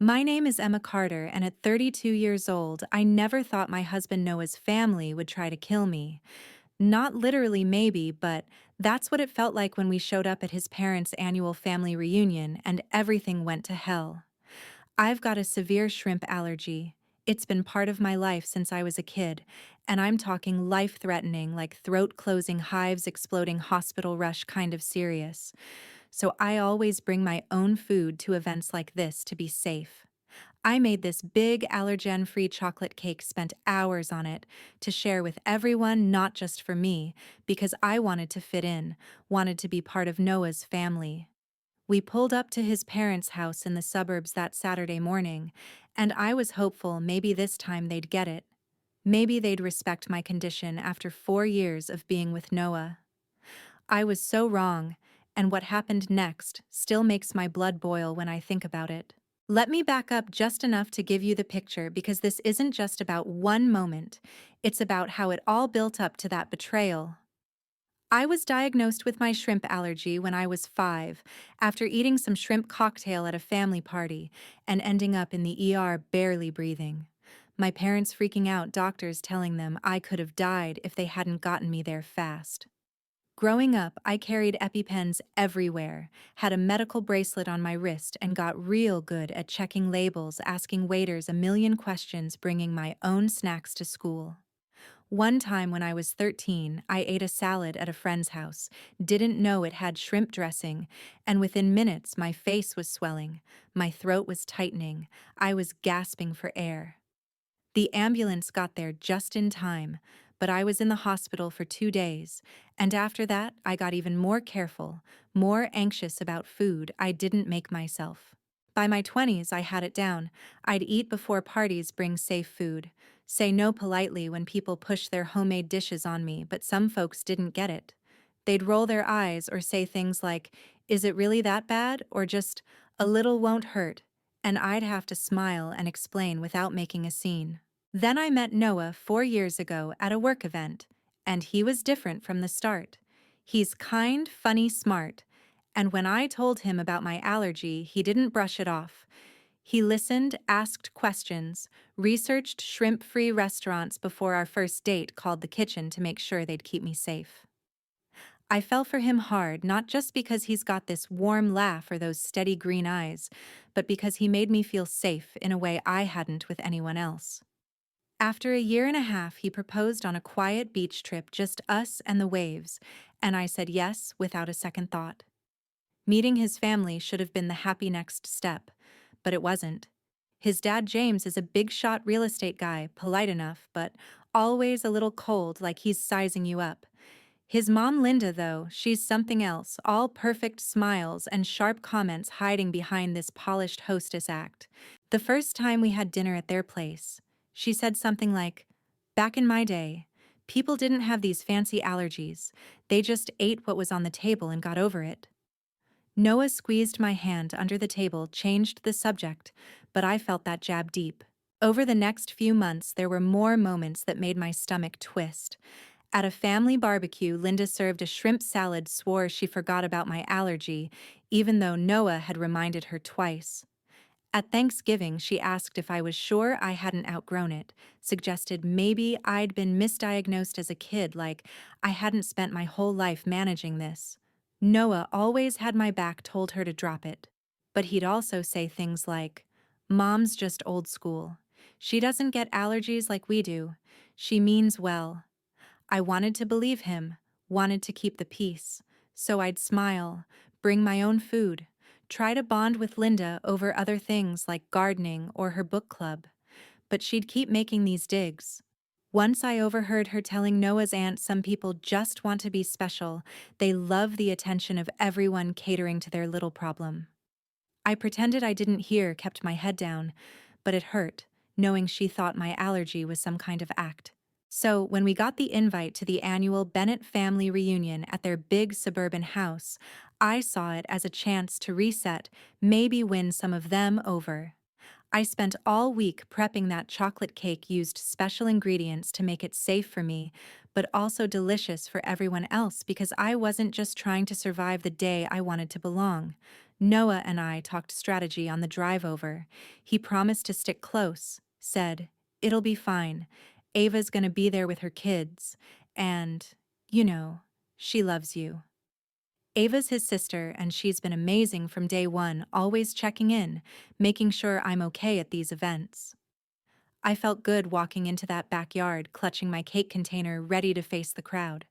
My name is Emma Carter, and at 32 years old, I never thought my husband Noah's family would try to kill me. Not literally, maybe, but that's what it felt like when we showed up at his parents' annual family reunion and everything went to hell. I've got a severe shrimp allergy. It's been part of my life since I was a kid, and I'm talking life-threatening, like throat-closing hives exploding hospital rush kind of serious. So I always bring my own food to events like this to be safe. I made this big allergen-free chocolate cake, spent hours on it, to share with everyone, not just for me, because I wanted to fit in, wanted to be part of Noah's family. We pulled up to his parents' house in the suburbs that Saturday morning, and I was hopeful maybe this time they'd get it. Maybe they'd respect my condition after 4 years of being with Noah. I was so wrong, and what happened next still makes my blood boil when I think about it. Let me back up just enough to give you the picture, because this isn't just about one moment, it's about how it all built up to that betrayal. I was diagnosed with my shrimp allergy when I was 5, after eating some shrimp cocktail at a family party and ending up in the ER barely breathing. My parents freaking out, doctors telling them I could have died if they hadn't gotten me there fast. Growing up, I carried EpiPens everywhere, had a medical bracelet on my wrist, and got real good at checking labels, asking waiters a million questions, bringing my own snacks to school. One time when I was 13, I ate a salad at a friend's house, didn't know it had shrimp dressing, and within minutes my face was swelling, my throat was tightening, I was gasping for air. The ambulance got there just in time, but I was in the hospital for 2 days, and after that I got even more careful, more anxious about food I didn't make myself. By my 20s, I had it down. I'd eat before parties, bring safe food, say no politely when people push their homemade dishes on me, but some folks didn't get it. They'd roll their eyes or say things like, "Is it really that bad?" or just, "A little won't hurt," and I'd have to smile and explain without making a scene. Then I met Noah 4 years ago at a work event, and he was different from the start. He's kind, funny, smart, and when I told him about my allergy, he didn't brush it off. He listened, asked questions, researched shrimp-free restaurants before our first date, called the kitchen to make sure they'd keep me safe. I fell for him hard, not just because he's got this warm laugh or those steady green eyes, but because he made me feel safe in a way I hadn't with anyone else. After a year and a half, he proposed on a quiet beach trip, just us and the waves, and I said yes without a second thought. Meeting his family should have been the happy next step, but it wasn't. His dad, James, is a big-shot real estate guy, polite enough, but always a little cold, like he's sizing you up. His mom, Linda, though, she's something else, all perfect smiles and sharp comments hiding behind this polished hostess act. The first time we had dinner at their place, she said something like, "Back in my day, people didn't have these fancy allergies. They just ate what was on the table and got over it." Noah squeezed my hand under the table, changed the subject, but I felt that jab deep. Over the next few months, there were more moments that made my stomach twist. At a family barbecue, Linda served a shrimp salad, swore she forgot about my allergy, even though Noah had reminded her twice. At Thanksgiving, she asked if I was sure I hadn't outgrown it, suggested maybe I'd been misdiagnosed as a kid, like I hadn't spent my whole life managing this. Noah always had my back, told her to drop it. But he'd also say things like, "Mom's just old school. She doesn't get allergies like we do. She means well." I wanted to believe him, wanted to keep the peace, so I'd smile, bring my own food, try to bond with Linda over other things like gardening or her book club. But she'd keep making these digs. Once I overheard her telling Noah's aunt some people just want to be special, they love the attention of everyone, catering to their little problem. I pretended I didn't hear, kept my head down, but it hurt, knowing she thought my allergy was some kind of act. So, when we got the invite to the annual Bennett family reunion at their big suburban house, I saw it as a chance to reset, maybe win some of them over. I spent all week prepping that chocolate cake, used special ingredients to make it safe for me, but also delicious for everyone else, because I wasn't just trying to survive the day, I wanted to belong. Noah and I talked strategy on the drive over. He promised to stick close, said, "It'll be fine. Ava's gonna be there with her kids. And, you know, she loves you." Ava's his sister, and she's been amazing from day one, always checking in, making sure I'm okay at these events. I felt good walking into that backyard, clutching my cake container, ready to face the crowd.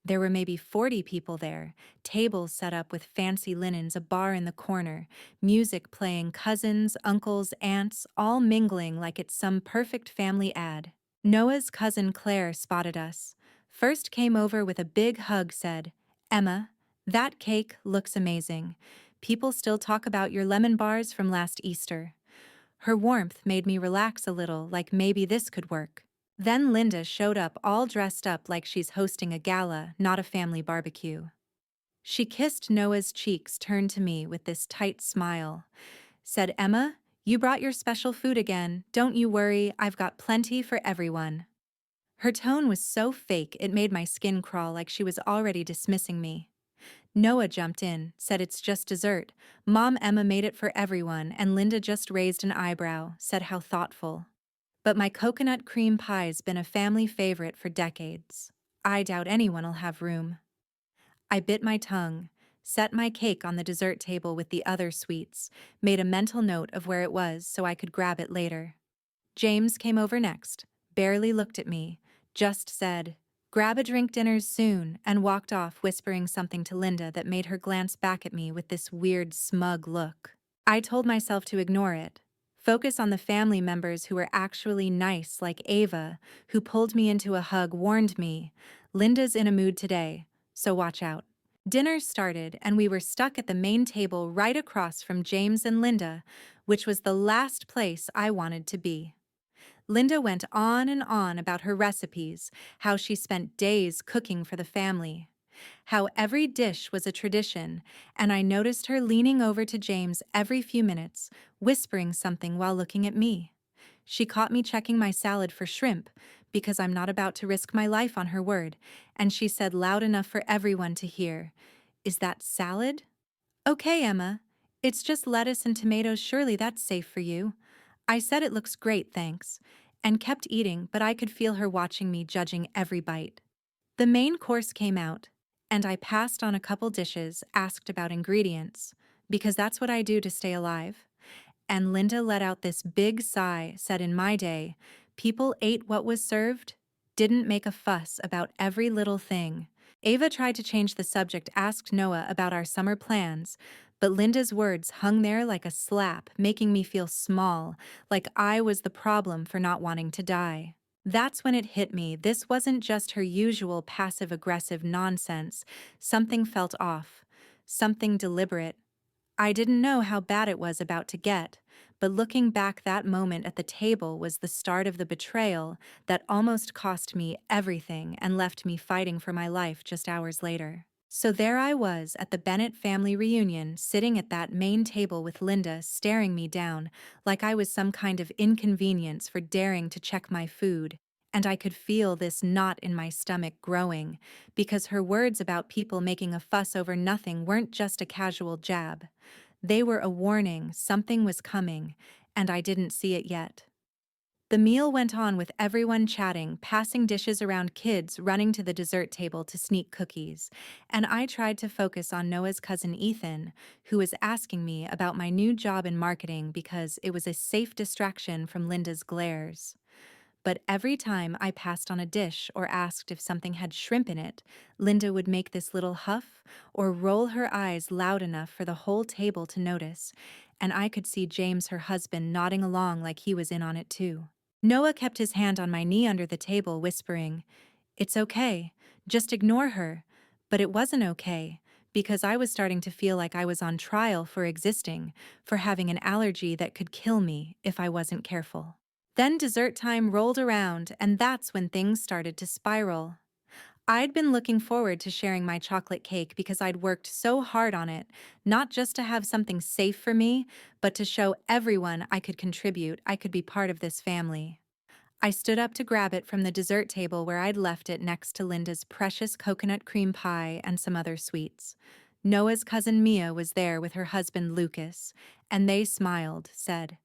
There were maybe 40 people there, tables set up with fancy linens, a bar in the corner, music playing, cousins, uncles, aunts, all mingling like it's some perfect family ad. Noah's cousin Claire spotted us. First came over with a big hug, said, "Emma, that cake looks amazing. People still talk about your lemon bars from last Easter." Her warmth made me relax a little, like maybe this could work. Then Linda showed up all dressed up like she's hosting a gala, not a family barbecue. She kissed Noah's cheeks, turned to me with this tight smile. Said, "Emma, you brought your special food again. Don't you worry, I've got plenty for everyone." Her tone was so fake it made my skin crawl like she was already dismissing me. Noah jumped in, said it's just dessert. Mom Emma made it for everyone, and Linda just raised an eyebrow, said how thoughtful. But my coconut cream pie's been a family favorite for decades. I doubt anyone'll have room. I bit my tongue, set my cake on the dessert table with the other sweets, made a mental note of where it was so I could grab it later. James came over next, barely looked at me, just said, "Grab a drink, dinner's soon," and walked off whispering something to Linda that made her glance back at me with this weird smug look. I told myself to ignore it. Focus on the family members who were actually nice, like Ava, who pulled me into a hug, warned me, "Linda's in a mood today, so watch out." Dinner started, and we were stuck at the main table right across from James and Linda, which was the last place I wanted to be. Linda went on and on about her recipes, how she spent days cooking for the family, how every dish was a tradition, and I noticed her leaning over to James every few minutes, whispering something while looking at me. She caught me checking my salad for shrimp, because I'm not about to risk my life on her word, and she said loud enough for everyone to hear, "Is that salad?" "Okay, Emma. It's just lettuce and tomatoes, surely that's safe for you." I said it looks great, thanks, and kept eating, but I could feel her watching me, judging every bite. The main course came out, and I passed on a couple dishes, asked about ingredients, because that's what I do to stay alive. And Linda let out this big sigh, said in my day, people ate what was served, didn't make a fuss about every little thing. Ava tried to change the subject, asked Noah about our summer plans, but Linda's words hung there like a slap, making me feel small, like I was the problem for not wanting to die. That's when it hit me, this wasn't just her usual passive-aggressive nonsense. Something felt off, something deliberate. I didn't know how bad it was about to get, but looking back, that moment at the table was the start of the betrayal that almost cost me everything and left me fighting for my life just hours later. So there I was at the Bennett family reunion, sitting at that main table with Linda staring me down like I was some kind of inconvenience for daring to check my food, and I could feel this knot in my stomach growing, because her words about people making a fuss over nothing weren't just a casual jab. They were a warning, something was coming, and I didn't see it yet. The meal went on with everyone chatting, passing dishes around, kids running to the dessert table to sneak cookies, and I tried to focus on Noah's cousin Ethan, who was asking me about my new job in marketing because it was a safe distraction from Linda's glares. But every time I passed on a dish or asked if something had shrimp in it, Linda would make this little huff or roll her eyes loud enough for the whole table to notice, and I could see James, her husband, nodding along like he was in on it too. Noah kept his hand on my knee under the table, whispering, "It's okay, just ignore her." But it wasn't okay, because I was starting to feel like I was on trial for existing, for having an allergy that could kill me if I wasn't careful. Then dessert time rolled around, and that's when things started to spiral. I'd been looking forward to sharing my chocolate cake because I'd worked so hard on it, not just to have something safe for me, but to show everyone I could contribute, I could be part of this family. I stood up to grab it from the dessert table where I'd left it next to Linda's precious coconut cream pie and some other sweets. Noah's cousin Mia was there with her husband Lucas, and they smiled, said,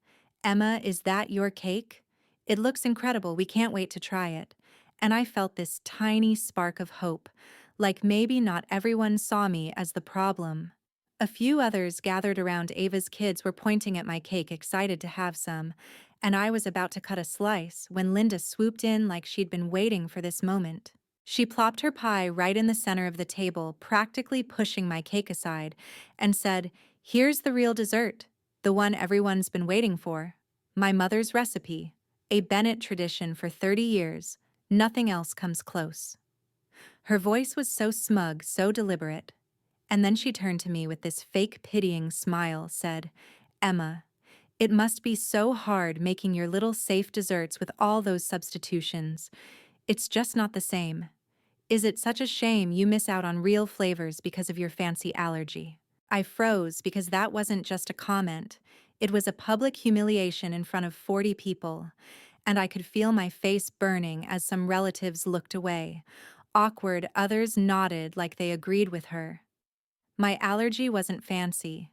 "Emma, is that your cake? It looks incredible, we can't wait to try it." And I felt this tiny spark of hope, like maybe not everyone saw me as the problem. A few others gathered around Ava's kids were pointing at my cake, excited to have some, and I was about to cut a slice when Linda swooped in like she'd been waiting for this moment. She plopped her pie right in the center of the table, practically pushing my cake aside, and said, "Here's the real dessert, the one everyone's been waiting for. My mother's recipe, a Bennett tradition for 30 years. Nothing else comes close." Her voice was so smug, so deliberate. And then she turned to me with this fake pitying smile, said, "Emma, it must be so hard making your little safe desserts with all those substitutions. It's just not the same. Is it such a shame you miss out on real flavors because of your fancy allergy?" I froze because that wasn't just a comment. It was a public humiliation in front of 40 people, and I could feel my face burning as some relatives looked away. Awkward, others nodded like they agreed with her. My allergy wasn't fancy.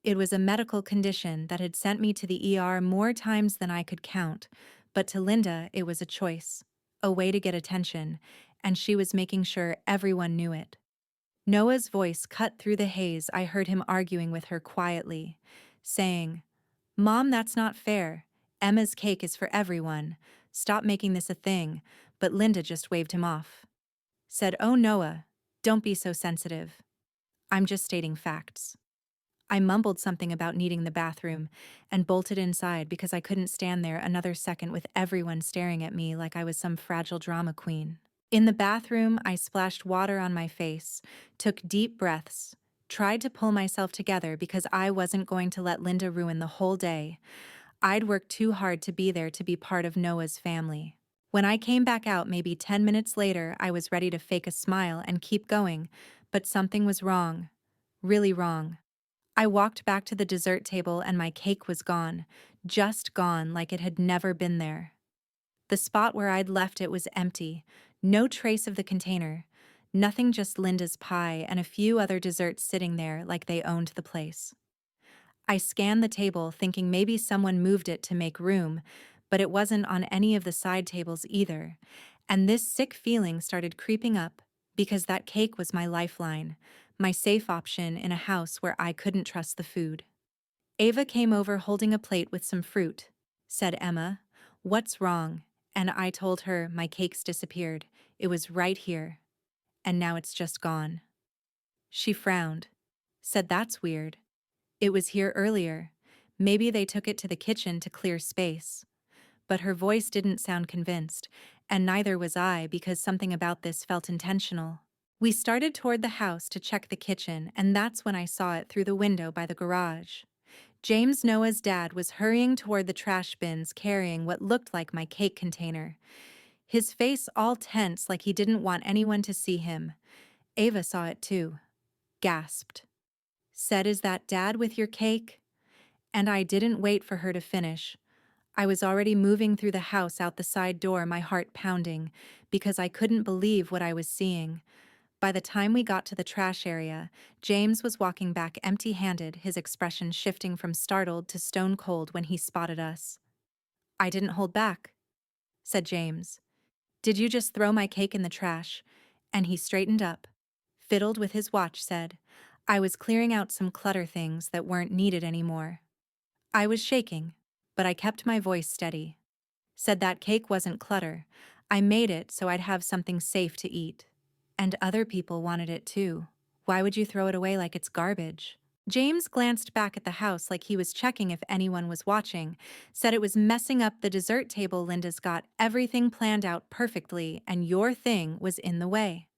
It was a medical condition that had sent me to the ER more times than I could count, but to Linda it was a choice, a way to get attention, and she was making sure everyone knew it. Noah's voice cut through the haze. I heard him arguing with her quietly, saying, "Mom, that's not fair. Emma's cake is for everyone. Stop making this a thing." But Linda just waved him off. Said, "Oh, Noah, don't be so sensitive. I'm just stating facts." I mumbled something about needing the bathroom and bolted inside because I couldn't stand there another second with everyone staring at me like I was some fragile drama queen. In the bathroom, I splashed water on my face, took deep breaths, tried to pull myself together because I wasn't going to let Linda ruin the whole day. I'd worked too hard to be there to be part of Noah's family. When I came back out maybe 10 minutes later, I was ready to fake a smile and keep going, but something was wrong. Really wrong. I walked back to the dessert table and my cake was gone, just gone like it had never been there. The spot where I'd left it was empty, no trace of the container, nothing, just Linda's pie and a few other desserts sitting there like they owned the place. I scanned the table thinking maybe someone moved it to make room, but it wasn't on any of the side tables either, and this sick feeling started creeping up because that cake was my lifeline, my safe option in a house where I couldn't trust the food. Ava came over holding a plate with some fruit. Said, "Emma, what's wrong?" And I told her my cake's disappeared. It was right here. And now it's just gone. She frowned. Said, "That's weird. It was here earlier. Maybe they took it to the kitchen to clear space." But her voice didn't sound convinced, and neither was I because something about this felt intentional. We started toward the house to check the kitchen, and that's when I saw it through the window by the garage. James, Noah's dad, was hurrying toward the trash bins carrying what looked like my cake container. His face all tense like he didn't want anyone to see him. Ava saw it too. Gasped. Said, "Is that Dad with your cake?" And I didn't wait for her to finish. I was already moving through the house out the side door, my heart pounding, because I couldn't believe what I was seeing. By the time we got to the trash area, James was walking back empty-handed, his expression shifting from startled to stone cold when he spotted us. "I didn't hold back," said James. "Did you just throw my cake in the trash?" And he straightened up, fiddled with his watch, said, "I was clearing out some clutter, things that weren't needed anymore." I was shaking, but I kept my voice steady. Said that cake wasn't clutter. I made it so I'd have something safe to eat. And other people wanted it too. Why would you throw it away like it's garbage? James glanced back at the house like he was checking if anyone was watching, said it was messing up the dessert table. Linda's got everything planned out perfectly, and your thing was in the way.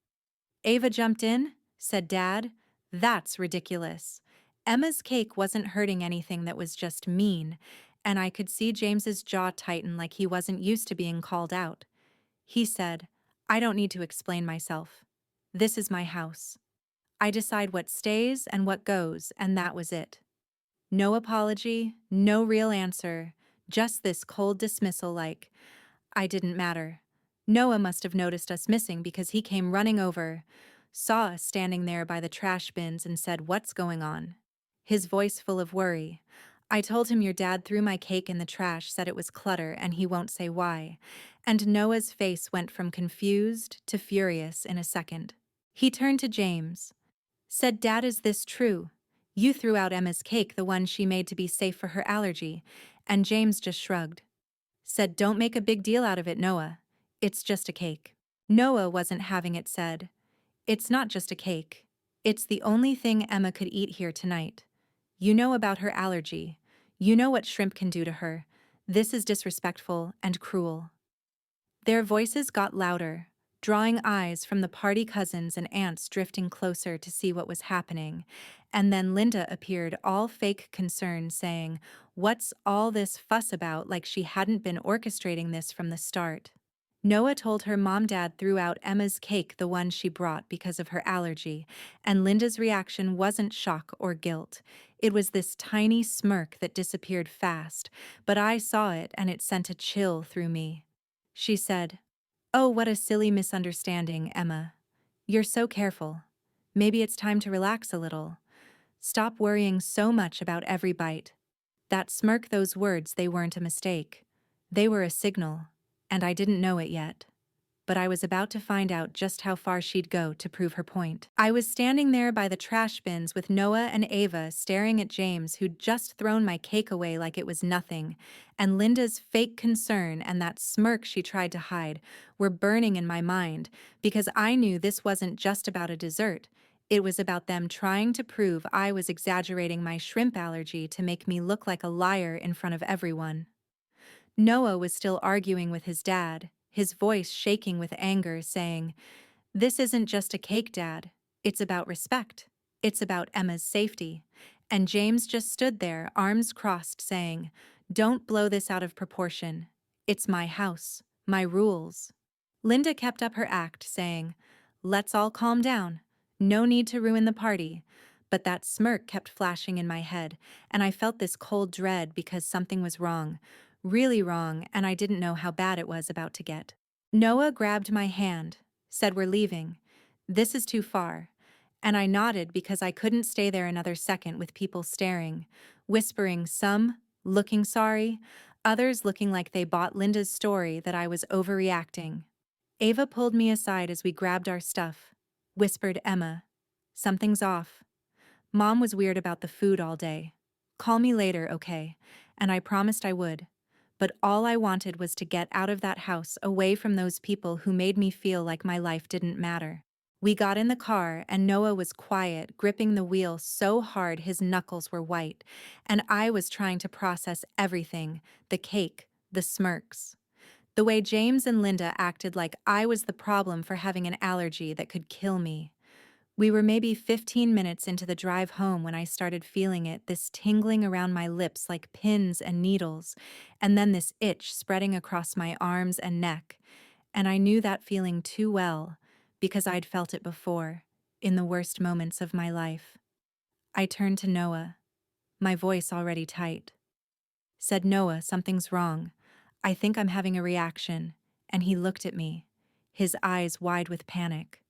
Ava jumped in, said, "Dad, that's ridiculous. Emma's cake wasn't hurting anything, that was just mean," and I could see James's jaw tighten like he wasn't used to being called out. He said, "I don't need to explain myself. This is my house. I decide what stays and what goes, and that was it." No apology, no real answer, just this cold dismissal like I didn't matter. Noah must have noticed us missing because he came running over. saw us standing there by the trash bins and said, "What's going on?" His voice full of worry. I told him your dad threw my cake in the trash, said it was clutter, and he won't say why. And Noah's face went from confused to furious in a second. He turned to James. Said, "Dad, is this true? You threw out Emma's cake, the one she made to be safe for her allergy." And James just shrugged. Said, "Don't make a big deal out of it, Noah. It's just a cake." Noah wasn't having it. Said, "It's not just a cake. It's the only thing Emma could eat here tonight. You know about her allergy. You know what shrimp can do to her. This is disrespectful and cruel." Their voices got louder, drawing eyes from the party cousins and aunts drifting closer to see what was happening. And then Linda appeared, all fake concern, saying, "What's all this fuss about?" like she hadn't been orchestrating this from the start. Noah told her mom dad threw out Emma's cake, the one she brought, because of her allergy, and Linda's reaction wasn't shock or guilt. It was this tiny smirk that disappeared fast, but I saw it and it sent a chill through me. She said, "Oh, what a silly misunderstanding, Emma. You're so careful. Maybe it's time to relax a little. Stop worrying so much about every bite." That smirk, those words, they weren't a mistake. They were a signal, and I didn't know it yet. But I was about to find out just how far she'd go to prove her point. I was standing there by the trash bins with Noah and Ava staring at James, who'd just thrown my cake away like it was nothing, and Linda's fake concern and that smirk she tried to hide were burning in my mind because I knew this wasn't just about a dessert. It was about them trying to prove I was exaggerating my shrimp allergy to make me look like a liar in front of everyone. Noah was still arguing with his dad, his voice shaking with anger, saying, "This isn't just a cake, Dad. It's about respect. It's about Emma's safety." And James just stood there, arms crossed, saying, "Don't blow this out of proportion. It's my house, my rules." Linda kept up her act, saying, "Let's all calm down. No need to ruin the party." But that smirk kept flashing in my head, and I felt this cold dread because something was wrong, really wrong, and I didn't know how bad it was about to get. Noah grabbed my hand, said, "We're leaving. This is too far." And I nodded because I couldn't stay there another second with people staring, whispering, some looking sorry, others looking like they bought Linda's story that I was overreacting. Ava pulled me aside as we grabbed our stuff, whispered, "Emma, something's off. Mom was weird about the food all day. Call me later, okay?" And I promised I would. But all I wanted was to get out of that house, away from those people who made me feel like my life didn't matter. We got in the car, and Noah was quiet, gripping the wheel so hard his knuckles were white, and I was trying to process everything, the cake, the smirks. The way James and Linda acted like I was the problem for having an allergy that could kill me. We were maybe 15 minutes into the drive home when I started feeling it, this tingling around my lips like pins and needles, and then this itch spreading across my arms and neck. And I knew that feeling too well, because I'd felt it before, in the worst moments of my life. I turned to Noah, my voice already tight. Said, "Noah, something's wrong. I think I'm having a reaction." And he looked at me, his eyes wide with panic.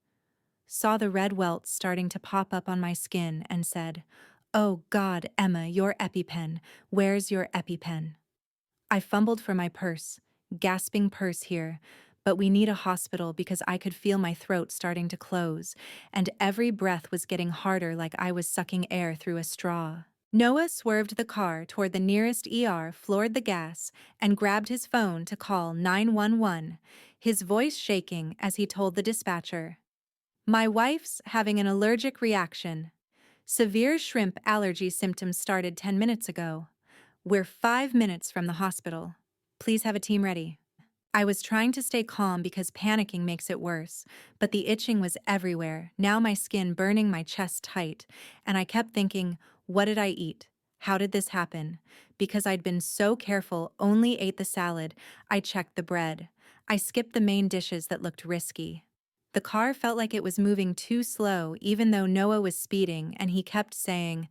Saw the red welts starting to pop up on my skin, and said, "Oh God, Emma, your EpiPen. Where's your EpiPen?" I fumbled for my purse, gasping purse here, but we need a hospital because I could feel my throat starting to close, and every breath was getting harder like I was sucking air through a straw. Noah swerved the car toward the nearest ER, floored the gas, and grabbed his phone to call 911, his voice shaking as he told the dispatcher, "My wife's having an allergic reaction. Severe shrimp allergy symptoms started 10 minutes ago. We're 5 minutes from the hospital. Please have a team ready." I was trying to stay calm because panicking makes it worse, but the itching was everywhere, now my skin burning my chest tight, and I kept thinking, what did I eat? How did this happen? Because I'd been so careful, only ate the salad, I checked the bread. I skipped the main dishes that looked risky. The car felt like it was moving too slow, even though Noah was speeding, and he kept saying,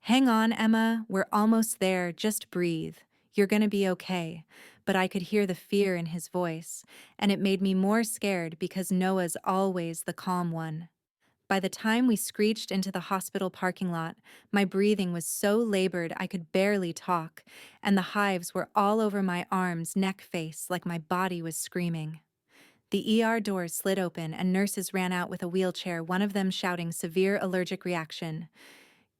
"Hang on, Emma, we're almost there, just breathe. You're gonna be okay." But I could hear the fear in his voice, and it made me more scared because Noah's always the calm one. By the time we screeched into the hospital parking lot, my breathing was so labored I could barely talk, and the hives were all over my arms, neck, face, like my body was screaming. The ER doors slid open and nurses ran out with a wheelchair, one of them shouting severe allergic reaction.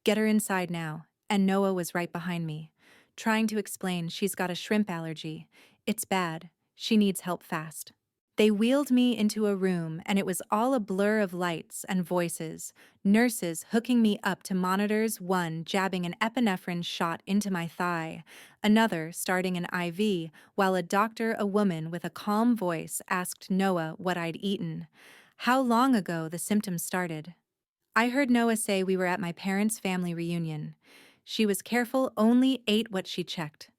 Get her inside now. And Noah was right behind me, trying to explain she's got a shrimp allergy. It's bad. She needs help fast. They wheeled me into a room, and it was all a blur of lights and voices, nurses hooking me up to monitors, one jabbing an epinephrine shot into my thigh, another starting an IV, while a doctor, a woman with a calm voice, asked Noah what I'd eaten, how long ago the symptoms started. I heard Noah say we were at my parents' family reunion. She was careful, only ate what she checked.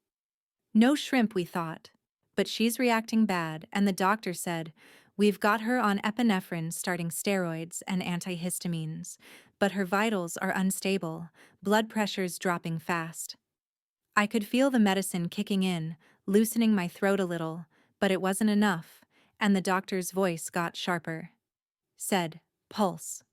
No shrimp, we thought. But she's reacting bad, and the doctor said, we've got her on epinephrine, starting steroids and antihistamines, but her vitals are unstable, blood pressure's dropping fast. I could feel the medicine kicking in, loosening my throat a little, but it wasn't enough, and the doctor's voice got sharper. Said, pulse.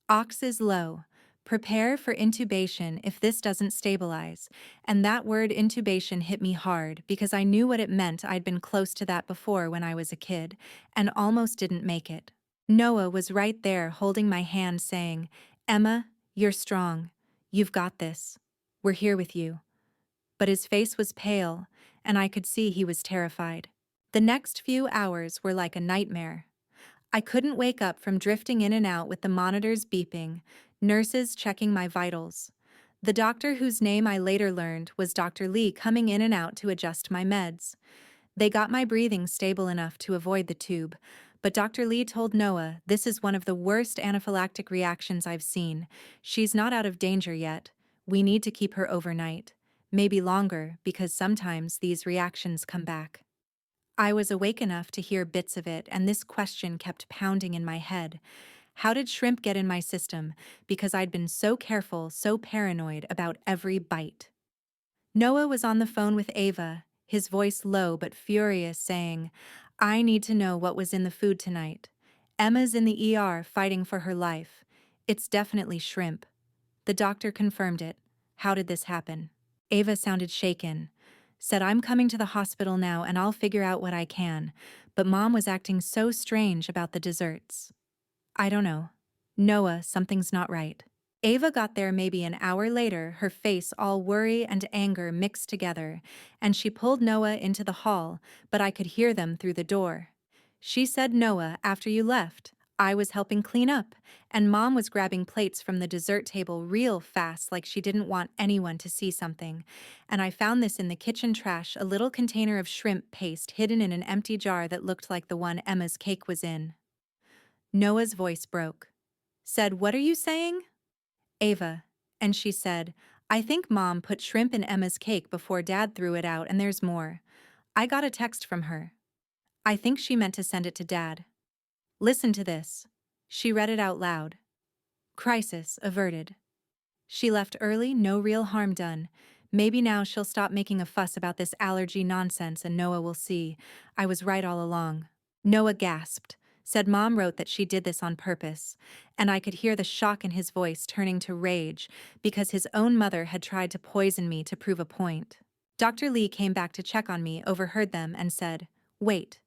Ox is low. Prepare for intubation if this doesn't stabilize. And that word intubation hit me hard because I knew what it meant. I'd been close to that before when I was a kid and almost didn't make it. Noah was right there holding my hand saying, Emma, you're strong. You've got this. We're here with you. But his face was pale, and I could see he was terrified. The next few hours were like a nightmare. I couldn't wake up from drifting in and out with the monitors beeping, nurses checking my vitals. The doctor, whose name I later learned was Dr. Lee, coming in and out to adjust my meds. They got my breathing stable enough to avoid the tube, but Dr. Lee told Noah, this is one of the worst anaphylactic reactions I've seen. She's not out of danger yet. We need to keep her overnight. Maybe longer, because sometimes these reactions come back. I was awake enough to hear bits of it, and this question kept pounding in my head. How did shrimp get in my system? Because I'd been so careful, so paranoid about every bite. Noah was on the phone with Ava, his voice low but furious, saying, I need to know what was in the food tonight. Emma's in the ER fighting for her life. It's definitely shrimp. The doctor confirmed it. How did this happen? Ava sounded shaken. Said, I'm coming to the hospital now and I'll figure out what I can, but Mom was acting so strange about the desserts. I don't know. Noah, something's not right. Ava got there maybe an hour later, her face all worry and anger mixed together, and she pulled Noah into the hall, but I could hear them through the door. She said, Noah, after you left, I was helping clean up, and Mom was grabbing plates from the dessert table real fast like she didn't want anyone to see something, and I found this in the kitchen trash, a little container of shrimp paste hidden in an empty jar that looked like the one Emma's cake was in. Noah's voice broke. Said, what are you saying? Ava. And she said, I think Mom put shrimp in Emma's cake before Dad threw it out, and there's more. I got a text from her. I think she meant to send it to Dad. Listen to this. She read it out loud. Crisis averted. She left early, no real harm done. Maybe now she'll stop making a fuss about this allergy nonsense and Noah will see. I was right all along. Noah gasped. Said Mom wrote that she did this on purpose, and I could hear the shock in his voice turning to rage because his own mother had tried to poison me to prove a point. Dr. Lee came back to check on me, overheard them, and said, Wait,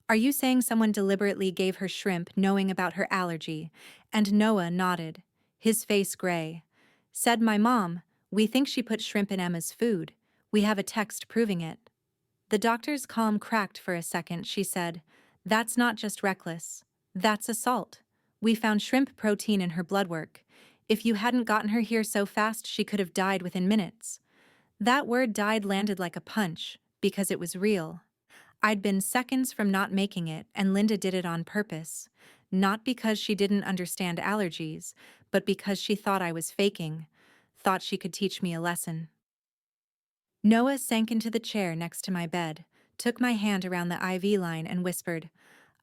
are you saying someone deliberately gave her shrimp knowing about her allergy? And Noah nodded, his face gray. Said my mom, we think she put shrimp in Emma's food. We have a text proving it. The doctor's calm cracked for a second. She said, that's not just reckless. That's assault. We found shrimp protein in her blood work. If you hadn't gotten her here so fast, she could have died within minutes. That word died landed like a punch, because it was real. I'd been seconds from not making it, and Linda did it on purpose. Not because she didn't understand allergies, but because she thought I was faking, thought she could teach me a lesson. Noah sank into the chair next to my bed, took my hand around the IV line and whispered,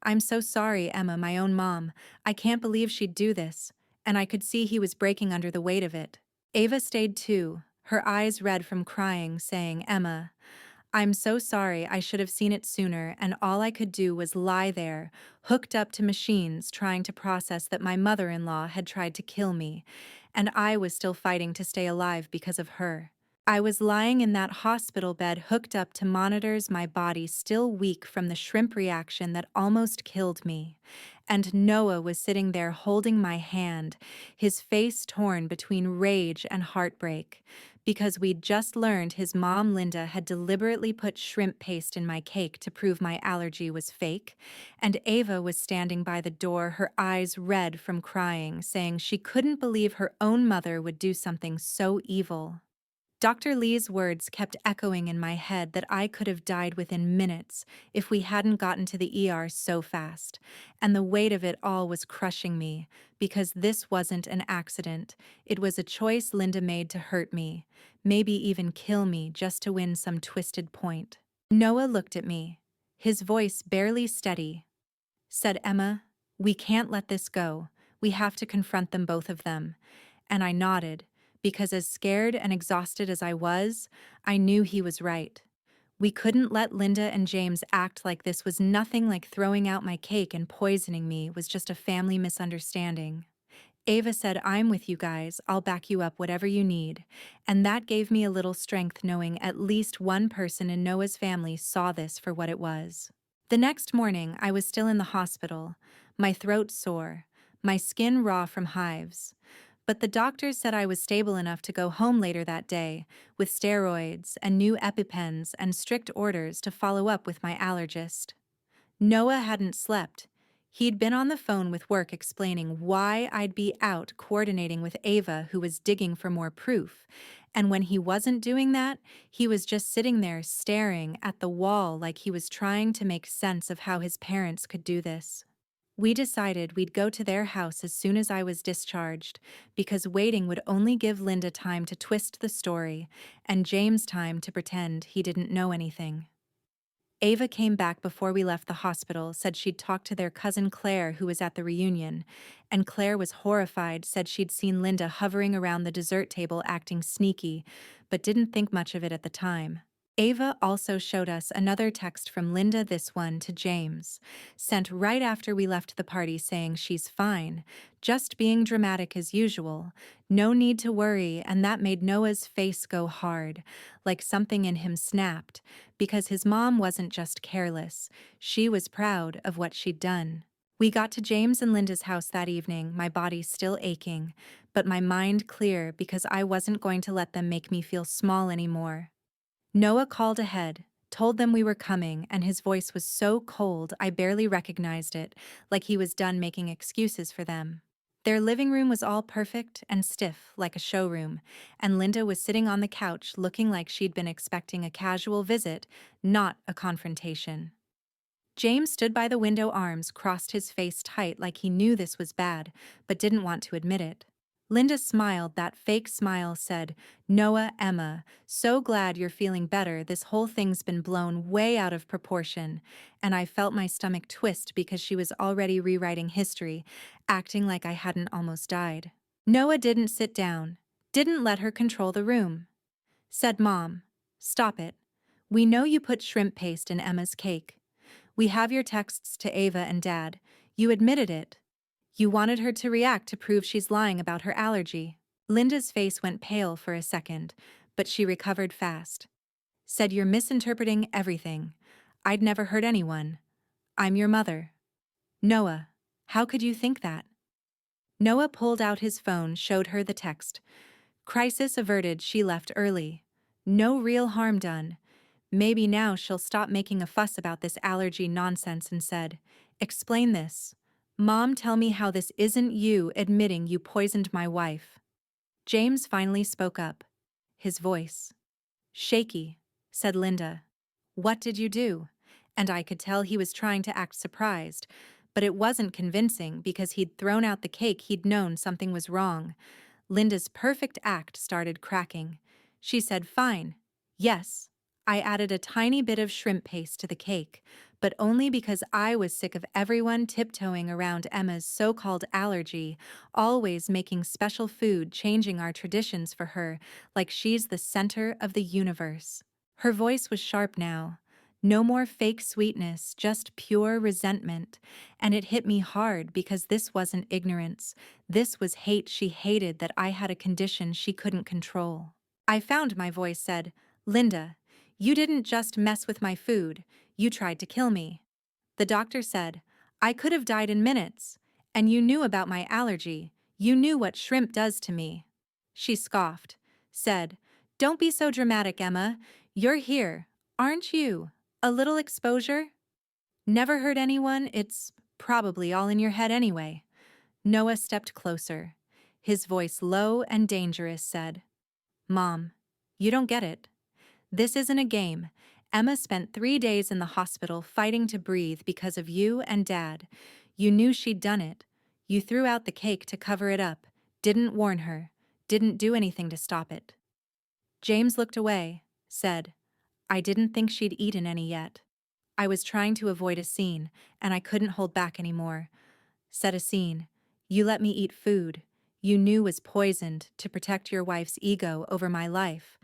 I'm so sorry, Emma, my own mom. I can't believe she'd do this. And I could see he was breaking under the weight of it. Ava stayed too, her eyes red from crying, saying, Emma, I'm so sorry, I should have seen it sooner, and all I could do was lie there, hooked up to machines, trying to process that my mother-in-law had tried to kill me, and I was still fighting to stay alive because of her. I was lying in that hospital bed hooked up to monitors, my body still weak from the shrimp reaction that almost killed me. And Noah was sitting there holding my hand, his face torn between rage and heartbreak, because we'd just learned his mom Linda had deliberately put shrimp paste in my cake to prove my allergy was fake, and Ava was standing by the door, her eyes red from crying, saying she couldn't believe her own mother would do something so evil. Dr. Lee's words kept echoing in my head that I could have died within minutes if we hadn't gotten to the ER so fast, and the weight of it all was crushing me, because this wasn't an accident, it was a choice Linda made to hurt me, maybe even kill me just to win some twisted point. Noah looked at me, his voice barely steady. Said Emma, "We can't let this go, we have to confront them, both of them." And I nodded, because as scared and exhausted as I was, I knew he was right. We couldn't let Linda and James act like this was nothing like throwing out my cake and poisoning me was just a family misunderstanding. Ava said, "I'm with you guys, I'll back you up whatever you need." And that gave me a little strength knowing at least one person in Noah's family saw this for what it was. The next morning, I was still in the hospital, my throat sore, my skin raw from hives. But the doctors said I was stable enough to go home later that day, with steroids and new EpiPens and strict orders to follow up with my allergist. Noah hadn't slept. He'd been on the phone with work explaining why I'd be out coordinating with Ava, who was digging for more proof. And when he wasn't doing that, he was just sitting there staring at the wall like he was trying to make sense of how his parents could do this. We decided we'd go to their house as soon as I was discharged, because waiting would only give Linda time to twist the story, and James time to pretend he didn't know anything. Ava came back before we left the hospital, said she'd talked to their cousin Claire, who was at the reunion, and Claire was horrified, said she'd seen Linda hovering around the dessert table acting sneaky, but didn't think much of it at the time. Ava also showed us another text from Linda, this one to James, sent right after we left the party saying she's fine, just being dramatic as usual, no need to worry, and that made Noah's face go hard, like something in him snapped, because his mom wasn't just careless, she was proud of what she'd done. We got to James and Linda's house that evening, my body still aching, but my mind clear because I wasn't going to let them make me feel small anymore. Noah called ahead, told them we were coming, and his voice was so cold I barely recognized it, like he was done making excuses for them. Their living room was all perfect and stiff, like a showroom, and Linda was sitting on the couch looking like she'd been expecting a casual visit, not a confrontation. James stood by the window, arms crossed, his face tight like he knew this was bad, but didn't want to admit it. Linda smiled, that fake smile, said, "Noah, Emma, so glad you're feeling better, this whole thing's been blown way out of proportion," and I felt my stomach twist because she was already rewriting history, acting like I hadn't almost died. Noah didn't sit down, didn't let her control the room. Said, "Mom, stop it. We know you put shrimp paste in Emma's cake. We have your texts to Ava and Dad. You admitted it. You wanted her to react to prove she's lying about her allergy." Linda's face went pale for a second, but she recovered fast. Said, "You're misinterpreting everything. I'd never hurt anyone. I'm your mother." "Noah, how could you think that?" Noah pulled out his phone, showed her the text. "Crisis averted, she left early. No real harm done. Maybe now she'll stop making a fuss about this allergy nonsense," and said, "Explain this. Mom, tell me how this isn't you admitting you poisoned my wife." James finally spoke up. His voice shaky, said, "Linda, what did you do?" And I could tell he was trying to act surprised, but it wasn't convincing because he'd thrown out the cake, he'd known something was wrong. Linda's perfect act started cracking. She said, "Fine. Yes, I added a tiny bit of shrimp paste to the cake, but only because I was sick of everyone tiptoeing around Emma's so-called allergy, always making special food, changing our traditions for her, like she's the center of the universe." Her voice was sharp now. No more fake sweetness, just pure resentment. And it hit me hard because this wasn't ignorance. This was hate. She hated that I had a condition she couldn't control. I found my voice said, "Linda, you didn't just mess with my food, you tried to kill me." The doctor said, "I could have died in minutes. And you knew about my allergy. You knew what shrimp does to me." She scoffed, said, "Don't be so dramatic, Emma. You're here, aren't you? A little exposure? Never hurt anyone, it's probably all in your head anyway." Noah stepped closer. His voice low and dangerous said, "Mom, you don't get it. This isn't a game. Emma spent 3 days in the hospital fighting to breathe because of you and Dad. You knew she'd done it. You threw out the cake to cover it up, didn't warn her, didn't do anything to stop it." James looked away, said, "I didn't think she'd eaten any yet. I was trying to avoid a scene, and I couldn't hold back anymore." Said a scene. "You let me eat food you knew was poisoned to protect your wife's ego over my life.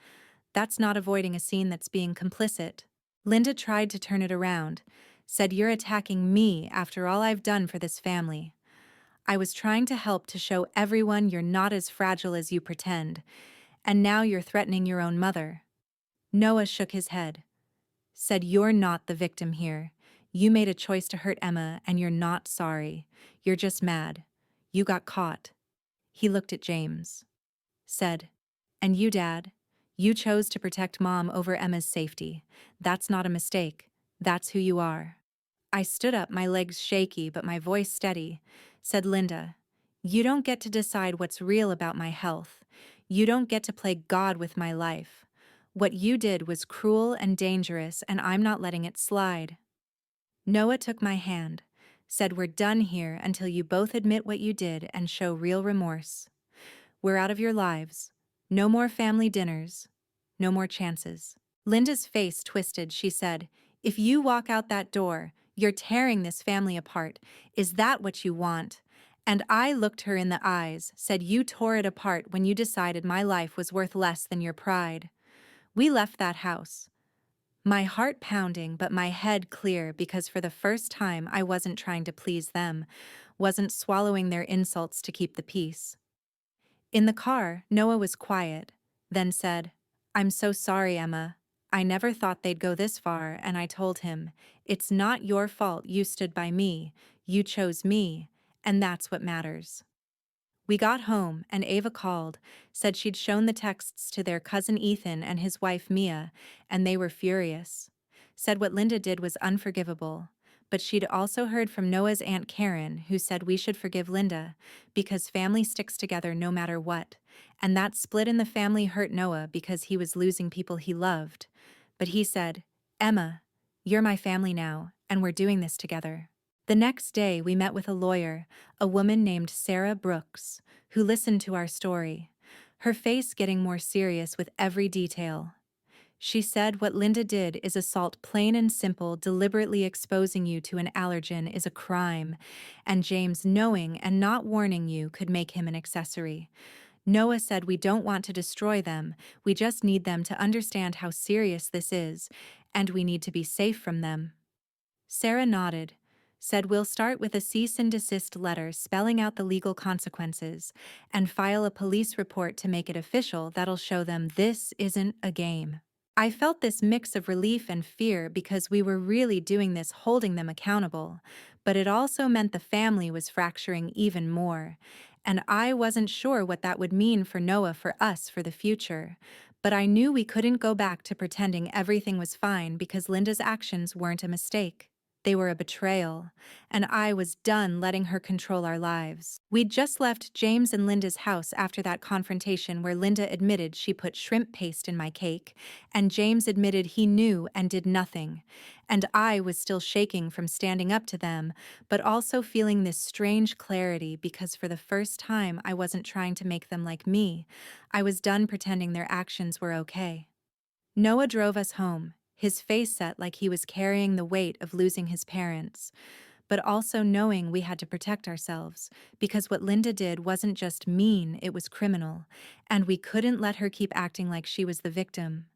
That's not avoiding a scene, that's being complicit." Linda tried to turn it around, said, "You're attacking me after all I've done for this family. I was trying to help to show everyone you're not as fragile as you pretend, and now you're threatening your own mother." Noah shook his head, said, "You're not the victim here. You made a choice to hurt Emma, and you're not sorry. You're just mad. You got caught." He looked at James, said, "And you, Dad? You chose to protect Mom over Emma's safety. That's not a mistake. That's who you are." I stood up, my legs shaky but my voice steady, said, "Linda, you don't get to decide what's real about my health. You don't get to play God with my life. What you did was cruel and dangerous, and I'm not letting it slide." Noah took my hand, said, "We're done here until you both admit what you did and show real remorse. We're out of your lives. No more family dinners. No more chances." Linda's face twisted. She said, "If you walk out that door, you're tearing this family apart. Is that what you want?" And I looked her in the eyes, said, "You tore it apart when you decided my life was worth less than your pride." We left that house, my heart pounding but my head clear, because for the first time I wasn't trying to please them, wasn't swallowing their insults to keep the peace. In the car, Noah was quiet, then said, "I'm so sorry, Emma. I never thought they'd go this far." And I told him, "It's not your fault you stood by me. You chose me, and that's what matters." We got home, and Ava called, said she'd shown the texts to their cousin Ethan and his wife Mia, and they were furious. Said what Linda did was unforgivable, but she'd also heard from Noah's Aunt Karen, who said we should forgive Linda, because family sticks together no matter what, and that split in the family hurt Noah because he was losing people he loved. But he said, "Emma, you're my family now, and we're doing this together." The next day, we met with a lawyer, a woman named Sarah Brooks, who listened to our story, her face getting more serious with every detail. She said, "What Linda did is assault, plain and simple. Deliberately exposing you to an allergen is a crime, and James knowing and not warning you could make him an accessory." Noah said, "We don't want to destroy them, we just need them to understand how serious this is, and we need to be safe from them." Sarah nodded, said, "We'll start with a cease and desist letter spelling out the legal consequences, and file a police report to make it official that'll show them this isn't a game." I felt this mix of relief and fear, because we were really doing this, holding them accountable, but it also meant the family was fracturing even more, and I wasn't sure what that would mean for Noah, for us, for the future. But I knew we couldn't go back to pretending everything was fine, because Linda's actions weren't a mistake. They were a betrayal, and I was done letting her control our lives. We'd just left James and Linda's house after that confrontation where Linda admitted she put shrimp paste in my cake, and James admitted he knew and did nothing. And I was still shaking from standing up to them, but also feeling this strange clarity, because for the first time I wasn't trying to make them like me. I was done pretending their actions were okay. Noah drove us home, his face set like he was carrying the weight of losing his parents, but also knowing we had to protect ourselves, because what Linda did wasn't just mean, it was criminal, and we couldn't let her keep acting like she was the victim.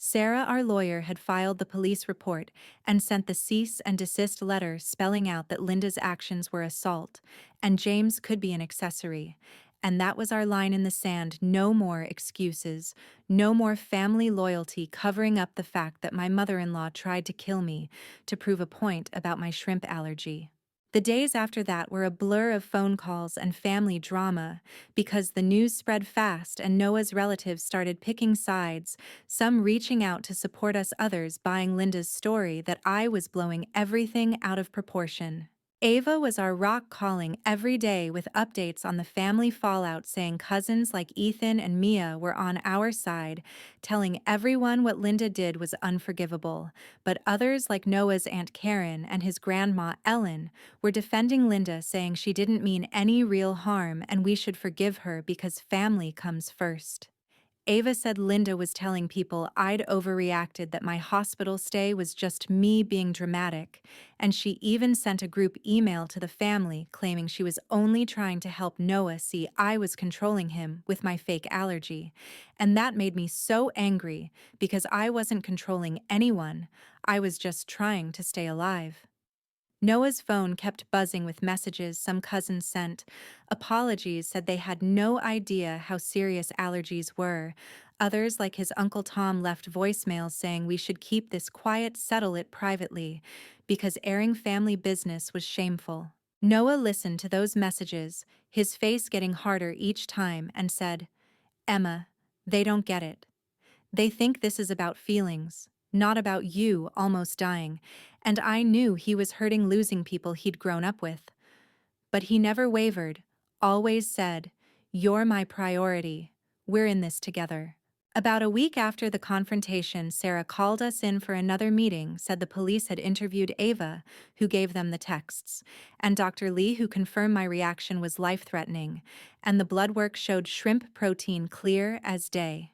Sarah, our lawyer, had filed the police report and sent the cease and desist letter spelling out that Linda's actions were assault, and James could be an accessory. And that was our line in the sand: no more excuses, no more family loyalty covering up the fact that my mother-in-law tried to kill me to prove a point about my shrimp allergy. The days after that were a blur of phone calls and family drama because the news spread fast and Noah's relatives started picking sides, some reaching out to support us, others buying Linda's story that I was blowing everything out of proportion. Ava was our rock, calling every day with updates on the family fallout, saying cousins like Ethan and Mia were on our side, telling everyone what Linda did was unforgivable, but others like Noah's Aunt Karen and his grandma Ellen were defending Linda, saying she didn't mean any real harm and we should forgive her because family comes first. Ava said Linda was telling people I'd overreacted, that my hospital stay was just me being dramatic, and she even sent a group email to the family claiming she was only trying to help Noah see I was controlling him with my fake allergy. And that made me so angry because I wasn't controlling anyone, I was just trying to stay alive. Noah's phone kept buzzing with messages some cousins sent. Apologies, said they had no idea how serious allergies were. Others, like his Uncle Tom, left voicemails saying we should keep this quiet, settle it privately, because airing family business was shameful. Noah listened to those messages, his face getting harder each time, and said, "Emma, they don't get it. They think this is about feelings, not about you almost dying," and I knew he was hurting losing people he'd grown up with. But he never wavered, always said, "You're my priority. We're in this together." About a week after the confrontation, Sarah called us in for another meeting, said the police had interviewed Ava, who gave them the texts, and Dr. Lee, who confirmed my reaction was life-threatening, and the blood work showed shrimp protein clear as day.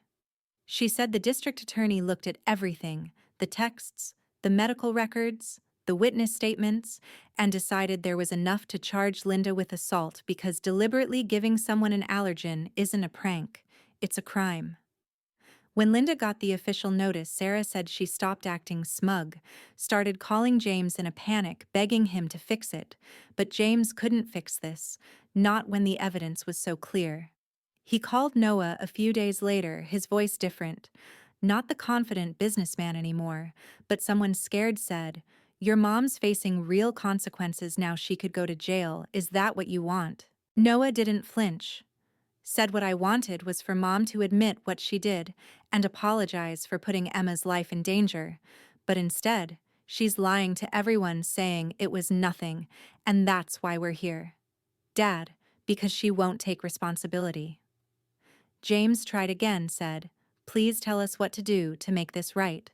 She said the district attorney looked at everything, the texts, the medical records, the witness statements, and decided there was enough to charge Linda with assault because deliberately giving someone an allergen isn't a prank, it's a crime. When Linda got the official notice, Sarah said she stopped acting smug, started calling James in a panic, begging him to fix it, but James couldn't fix this, not when the evidence was so clear. He called Noah a few days later, his voice different. Not the confident businessman anymore, but someone scared, said, "Your mom's facing real consequences now, she could go to jail, is that what you want?" Noah didn't flinch. Said what I wanted was for Mom to admit what she did and apologize for putting Emma's life in danger, but instead, she's lying to everyone saying it was nothing, and that's why we're here. Dad, because she won't take responsibility. James tried again, said, "Please tell us what to do to make this right."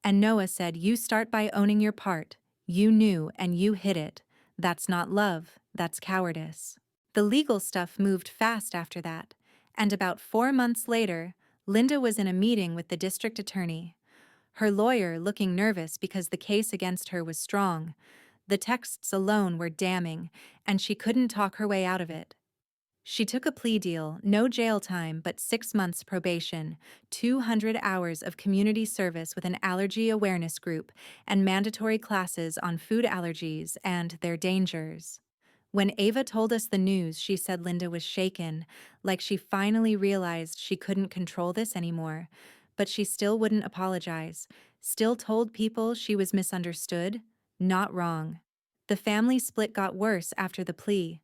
And Noah said, "You start by owning your part. You knew and you hid it. That's not love, that's cowardice." The legal stuff moved fast after that, and about 4 months later, Linda was in a meeting with the district attorney. Her lawyer looking nervous because the case against her was strong. The texts alone were damning, and she couldn't talk her way out of it. She took a plea deal, no jail time but 6 months probation, 200 hours of community service with an allergy awareness group, and mandatory classes on food allergies and their dangers. When Ava told us the news, she said Linda was shaken, like she finally realized she couldn't control this anymore, but she still wouldn't apologize, still told people she was misunderstood, not wrong. The family split got worse after the plea.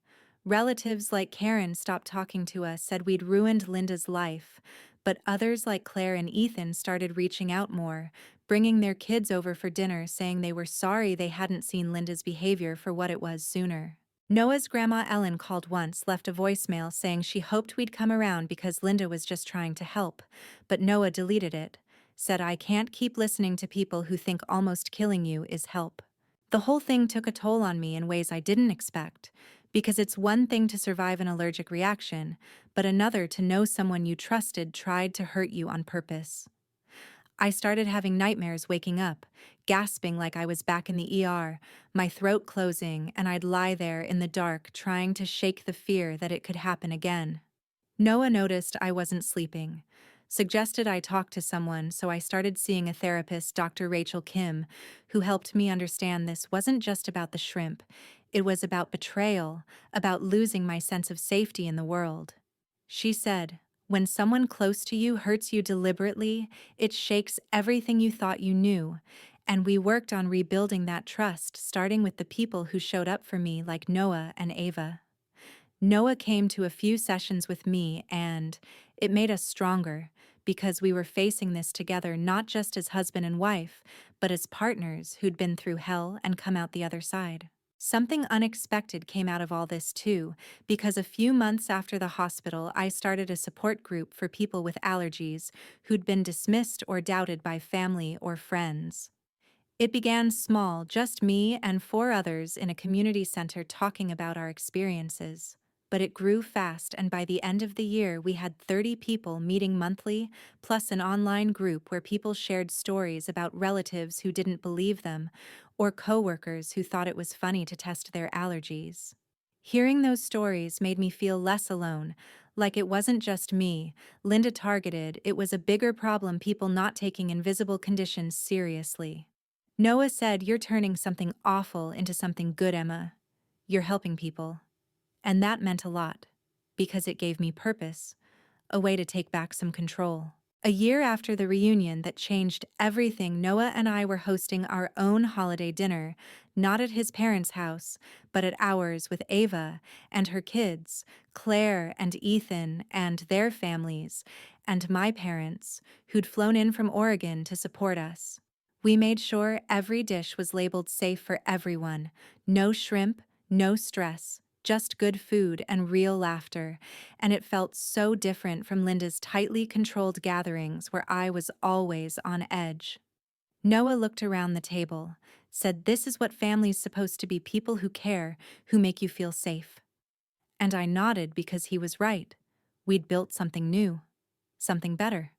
Relatives like Karen stopped talking to us, said we'd ruined Linda's life, but others like Claire and Ethan started reaching out more, bringing their kids over for dinner, saying they were sorry they hadn't seen Linda's behavior for what it was sooner. Noah's grandma Ellen called once, left a voicemail saying she hoped we'd come around because Linda was just trying to help, but Noah deleted it, said, "I can't keep listening to people who think almost killing you is help." The whole thing took a toll on me in ways I didn't expect, because it's one thing to survive an allergic reaction, but another to know someone you trusted tried to hurt you on purpose. I started having nightmares, waking up, gasping like I was back in the ER, my throat closing, and I'd lie there in the dark trying to shake the fear that it could happen again. Noah noticed I wasn't sleeping. suggested I talk to someone, so I started seeing a therapist, Dr. Rachel Kim, who helped me understand this wasn't just about the shrimp. It was about betrayal, about losing my sense of safety in the world. She said, when someone close to you hurts you deliberately, it shakes everything you thought you knew. And we worked on rebuilding that trust, starting with the people who showed up for me, like Noah and Ava. Noah came to a few sessions with me, and it made us stronger because we were facing this together, not just as husband and wife, but as partners who'd been through hell and come out the other side. Something unexpected came out of all this too, because a few months after the hospital, I started a support group for people with allergies who'd been dismissed or doubted by family or friends. It began small, just me and four others in a community center talking about our experiences. But it grew fast, and by the end of the year, we had 30 people meeting monthly, plus an online group where people shared stories about relatives who didn't believe them, or coworkers who thought it was funny to test their allergies. Hearing those stories made me feel less alone, like it wasn't just me, Linda targeted, it was a bigger problem, people not taking invisible conditions seriously. Noah said, "You're turning something awful into something good, Emma. You're helping people." And that meant a lot, because it gave me purpose, a way to take back some control. A year after the reunion that changed everything, Noah and I were hosting our own holiday dinner, not at his parents' house, but at ours with Ava and her kids, Claire and Ethan and their families, and my parents, who'd flown in from Oregon to support us. We made sure every dish was labeled safe for everyone. No shrimp, no stress, just good food and real laughter. And it felt so different from Linda's tightly controlled gatherings where I was always on edge. Noah looked around the table, said, "This is what family's supposed to be, people who care, who make you feel safe." And I nodded because he was right. We'd built something new, something better.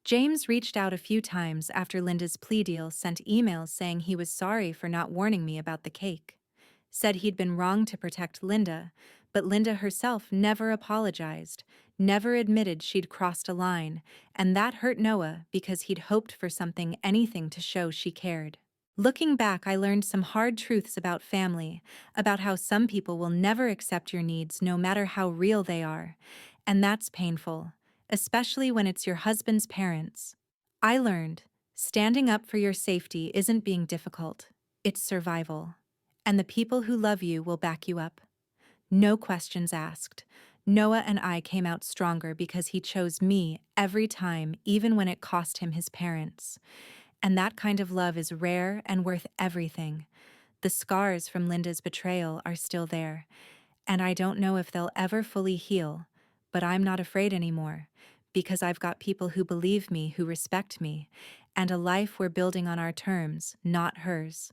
James reached out a few times after Linda's plea deal, sent emails saying he was sorry for not warning me about the cake. Said he'd been wrong to protect Linda, but Linda herself never apologized, never admitted she'd crossed a line, and that hurt Noah because he'd hoped for something, anything to show she cared. Looking back, I learned some hard truths about family, about how some people will never accept your needs no matter how real they are, and that's painful, especially when it's your husband's parents. I learned, standing up for your safety isn't being difficult, it's survival. And the people who love you will back you up. No questions asked. Noah and I came out stronger because he chose me every time, even when it cost him his parents. And that kind of love is rare and worth everything. The scars from Linda's betrayal are still there, and I don't know if they'll ever fully heal, but I'm not afraid anymore, because I've got people who believe me, who respect me, and a life we're building on our terms, not hers.